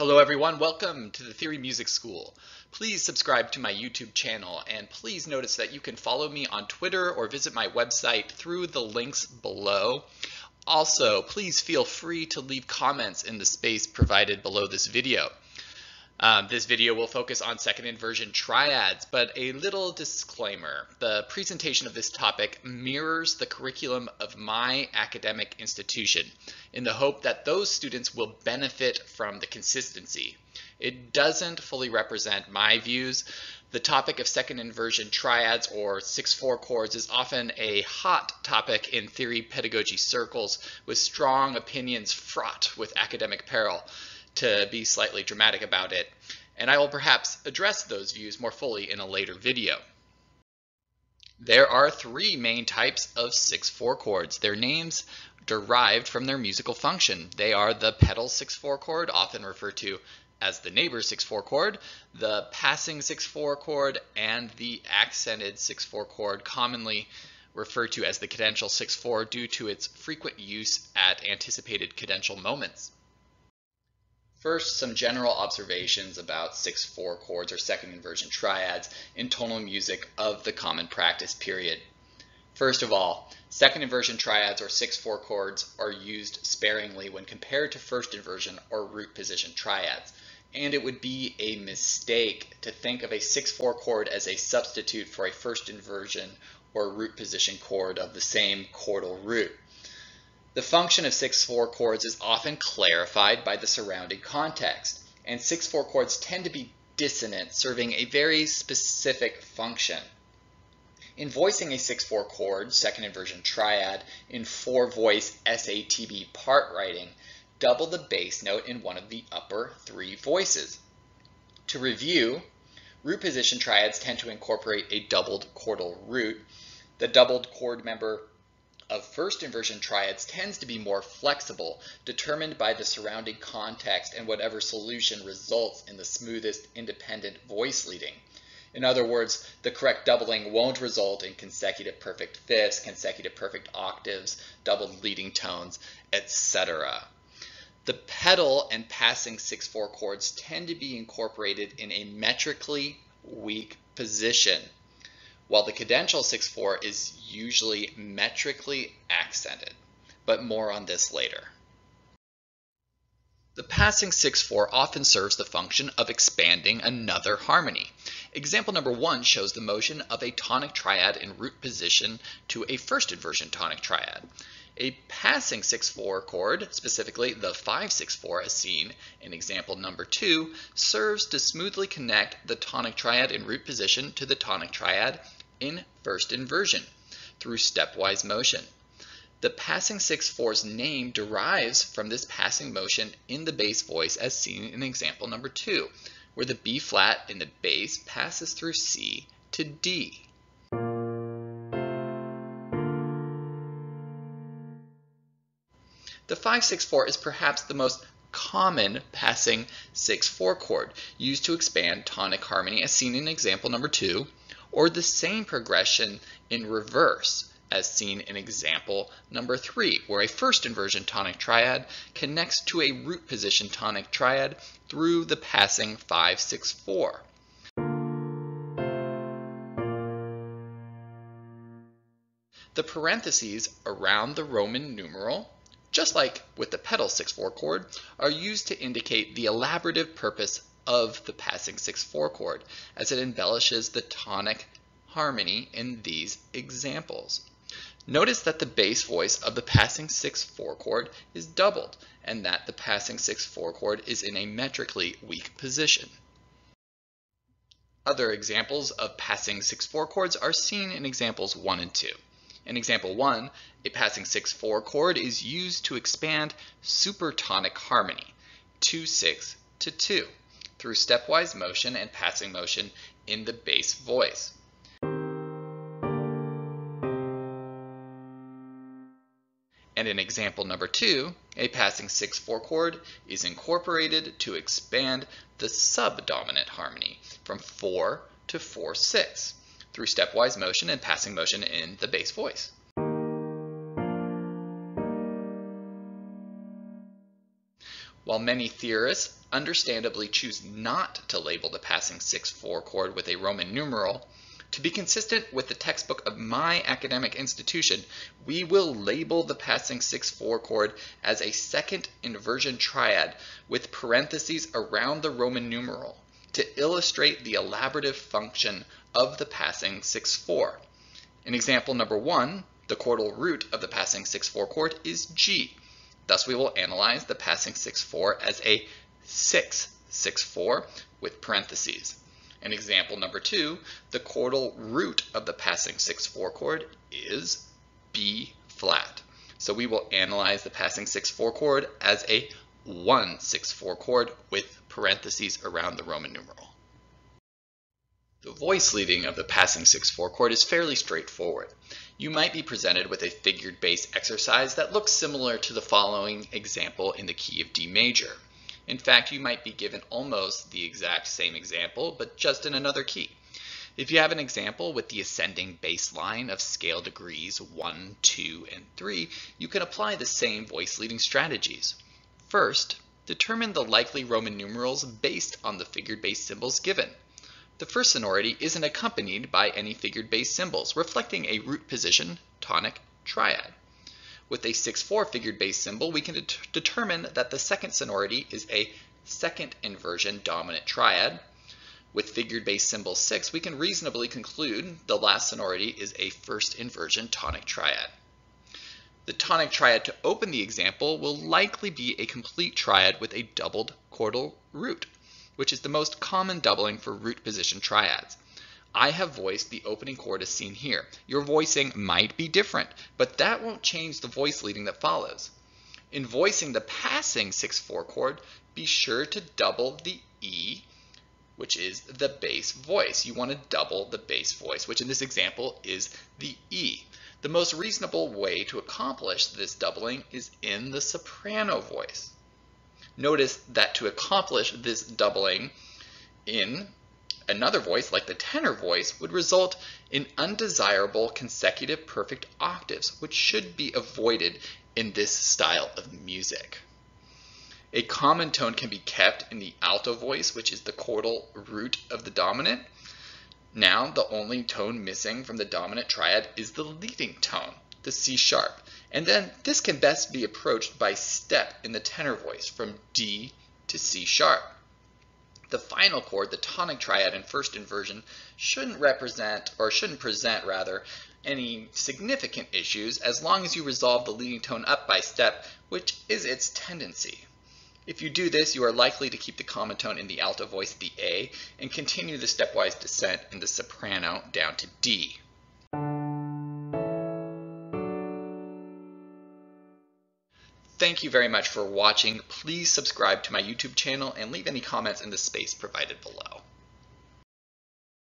Hello everyone, welcome to the Theory Music School. Please subscribe to my YouTube channel and please notice that you can follow me on Twitter or visit my website through the links below. Also, please feel free to leave comments in the space provided below this video. This video will focus on second inversion triads, but a little disclaimer. The presentation of this topic mirrors the curriculum of my academic institution in the hope that those students will benefit from the consistency. It doesn't fully represent my views. The topic of second inversion triads or 6/4 chords is often a hot topic in theory pedagogy circles with strong opinions fraught with academic peril, to be slightly dramatic about it, and I will perhaps address those views more fully in a later video. There are three main types of 6/4 chords. Their names derived from their musical function. They are the pedal 6/4 chord, often referred to as the neighbor 6/4 chord, the passing 6/4 chord, and the accented 6/4 chord, commonly referred to as the cadential 6/4 due to its frequent use at anticipated cadential moments. First, some general observations about 6/4 chords or second inversion triads in tonal music of the common practice period. First of all, second inversion triads or 6/4 chords are used sparingly when compared to first inversion or root position triads, and it would be a mistake to think of a 6/4 chord as a substitute for a first inversion or root position chord of the same chordal root. The function of 6/4 chords is often clarified by the surrounding context, and 6/4 chords tend to be dissonant, serving a very specific function. In voicing a 6/4 chord, second inversion triad, in 4-voice SATB part writing, double the bass note in one of the upper 3 voices. To review, root position triads tend to incorporate a doubled chordal root. The doubled chord member of first inversion triads tends to be more flexible, determined by the surrounding context and whatever solution results in the smoothest independent voice leading. In other words, the correct doubling won't result in consecutive perfect fifths, consecutive perfect octaves, doubled leading tones, etc. The pedal and passing 6/4 chords tend to be incorporated in a metrically weak position, while the cadential 6/4 is usually metrically accented, but more on this later. The passing 6/4 often serves the function of expanding another harmony. Example number 1 shows the motion of a tonic triad in root position to a first inversion tonic triad. A passing 6/4 chord, specifically the 5/6/4 as seen in example number 2, serves to smoothly connect the tonic triad in root position to the tonic triad in first inversion through stepwise motion. The passing 6/4's name derives from this passing motion in the bass voice as seen in example number 2, where the B flat in the bass passes through C to D. The 5/6/4 is perhaps the most common passing 6/4 chord used to expand tonic harmony as seen in example number 2, or the same progression in reverse as seen in example number 3, where a first inversion tonic triad connects to a root position tonic triad through the passing 5/6/4. The parentheses around the Roman numeral, just like with the pedal 6/4 chord, are used to indicate the elaborative purpose of the passing 6/4 chord as it embellishes the tonic harmony in these examples. Notice that the bass voice of the passing 6/4 chord is doubled and that the passing 6/4 chord is in a metrically weak position. Other examples of passing 6/4 chords are seen in examples 1 and 2. In example 1, a passing 6/4 chord is used to expand supertonic harmony 2/6 to 2 through stepwise motion and passing motion in the bass voice. And in example number 2, a passing 6/4 chord is incorporated to expand the subdominant harmony from 4 to 4/6 through stepwise motion and passing motion in the bass voice. While many theorists understandably choose not to label the passing 6/4 chord with a Roman numeral, to be consistent with the textbook of my academic institution, we will label the passing 6/4 chord as a second inversion triad with parentheses around the Roman numeral to illustrate the elaborative function of the passing 6/4. In example number 1, the chordal root of the passing 6/4 chord is G. Thus we will analyze the passing 6/4 as a 6/6/4 with parentheses. In example number 2, the chordal root of the passing 6/4 chord is B flat. So we will analyze the passing 6/4 chord as a 1/6/4 chord with parentheses around the Roman numeral. The voice leading of the passing 6/4 chord is fairly straightforward. You might be presented with a figured bass exercise that looks similar to the following example in the key of D major. In fact, you might be given almost the exact same example, but just in another key. If you have an example with the ascending bass line of scale degrees 1, 2, and 3, you can apply the same voice leading strategies. First, determine the likely Roman numerals based on the figured bass symbols given. The first sonority isn't accompanied by any figured bass symbols, reflecting a root position tonic triad. With a 6/4 figured bass symbol, we can determine that the second sonority is a second inversion dominant triad. With figured bass symbol 6, we can reasonably conclude the last sonority is a first inversion tonic triad. The tonic triad to open the example will likely be a complete triad with a doubled chordal root, which is the most common doubling for root position triads. I have voiced the opening chord as seen here. Your voicing might be different, but that won't change the voice leading that follows. In voicing the passing 6/4 chord, be sure to double the E, which is the bass voice. You want to double the bass voice, which in this example is the E. The most reasonable way to accomplish this doubling is in the soprano voice. Notice that to accomplish this doubling in another voice, like the tenor voice, would result in undesirable consecutive perfect octaves, which should be avoided in this style of music. A common tone can be kept in the alto voice, which is the chordal root of the dominant. Now, the only tone missing from the dominant triad is the leading tone, the C sharp. And then this can best be approached by step in the tenor voice from D to C sharp. The final chord, the tonic triad in first inversion, shouldn't present any significant issues as long as you resolve the leading tone up by step, which is its tendency. If you do this, you are likely to keep the common tone in the alto voice, the A, and continue the stepwise descent in the soprano down to D. Thank you very much for watching. Please subscribe to my YouTube channel and leave any comments in the space provided below.